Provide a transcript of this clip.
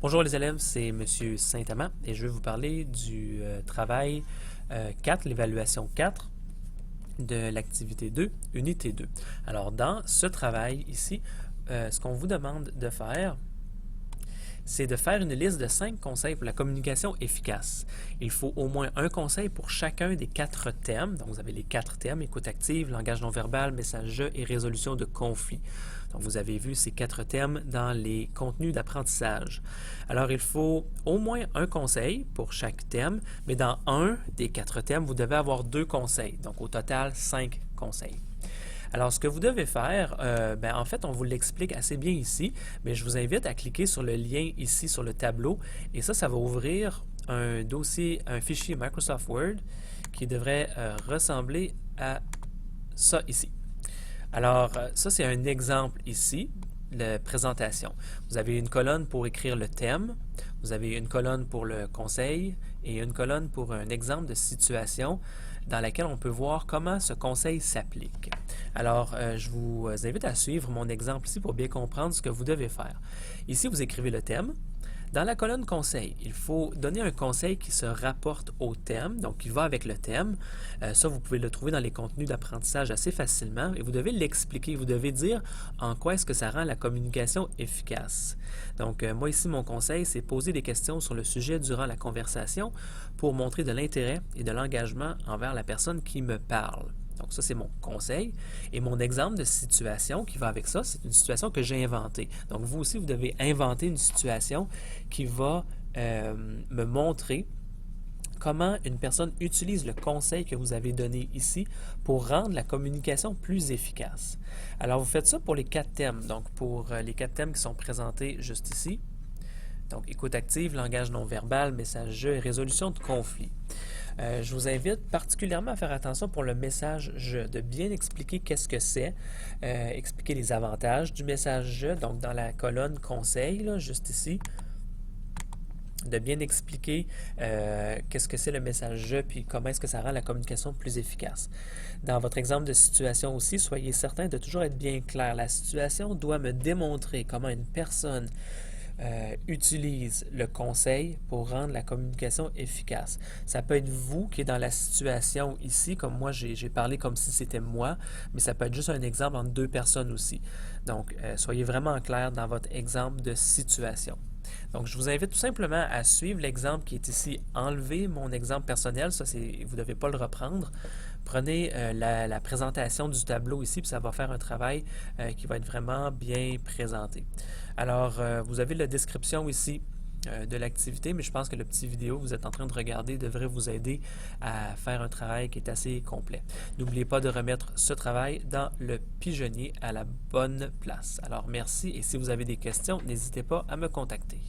Bonjour les élèves, c'est Monsieur Saint-Amand et je vais vous parler du travail 4, l'évaluation 4 de l'activité 2, unité 2. Alors dans ce travail ici, ce qu'on vous demande de faire, c'est de faire une liste de 5 conseils pour la communication efficace. Il faut au moins un conseil pour chacun des 4 thèmes. Donc, vous avez les 4 thèmes, écoute active, langage non verbal, message je et résolution de conflits. Donc, vous avez vu ces 4 thèmes dans les contenus d'apprentissage. Alors, il faut au moins un conseil pour chaque thème, mais dans un des 4 thèmes, vous devez avoir 2 conseils. Donc, au total, 5 conseils. Alors, ce que vous devez faire, en fait, on vous l'explique assez bien ici, mais je vous invite à cliquer sur le lien ici sur le tableau et ça va ouvrir un dossier, un fichier Microsoft Word qui devrait ressembler à ça ici. Alors, ça, c'est un exemple ici, la présentation. Vous avez une colonne pour écrire le thème, vous avez une colonne pour le conseil et une colonne pour un exemple de situation dans laquelle on peut voir comment ce conseil s'applique. Alors, je vous invite à suivre mon exemple ici pour bien comprendre ce que vous devez faire. Ici, vous écrivez le thème. Dans la colonne conseil, il faut donner un conseil qui se rapporte au thème, donc qui va avec le thème. Ça, vous pouvez le trouver dans les contenus d'apprentissage assez facilement et vous devez l'expliquer. Vous devez dire en quoi est-ce que ça rend la communication efficace. Donc, moi ici, mon conseil, c'est poser des questions sur le sujet durant la conversation pour montrer de l'intérêt et de l'engagement envers la personne qui me parle. Donc ça, c'est mon conseil. Et mon exemple de situation qui va avec ça, c'est une situation que j'ai inventée. Donc vous aussi, vous devez inventer une situation qui va me montrer comment une personne utilise le conseil que vous avez donné ici pour rendre la communication plus efficace. Alors vous faites ça pour les 4 thèmes. Donc pour les 4 thèmes qui sont présentés juste ici. Donc écoute active, langage non verbal, message je et résolution de conflit. Je vous invite particulièrement à faire attention pour le message je, de bien expliquer qu'est-ce que c'est, expliquer les avantages du message je, donc dans la colonne conseil, là, juste ici, de bien expliquer qu'est-ce que c'est le message je, puis comment est-ce que ça rend la communication plus efficace. Dans votre exemple de situation aussi, soyez certain de toujours être bien clair. La situation doit me démontrer comment une personne utilise le conseil pour rendre la communication efficace. Ça peut être vous qui êtes dans la situation ici, comme moi j'ai parlé comme si c'était moi, mais ça peut être juste un exemple entre 2 personnes aussi. Donc, soyez vraiment clair dans votre exemple de situation. Donc, je vous invite tout simplement à suivre l'exemple qui est ici. Enlevez mon exemple personnel, ça vous ne devez pas le reprendre. Prenez la présentation du tableau ici, puis ça va faire un travail qui va être vraiment bien présenté. Alors, vous avez la description ici de l'activité, mais je pense que le petit vidéo que vous êtes en train de regarder devrait vous aider à faire un travail qui est assez complet. N'oubliez pas de remettre ce travail dans le pigeonnier à la bonne place. Alors, merci et si vous avez des questions, n'hésitez pas à me contacter.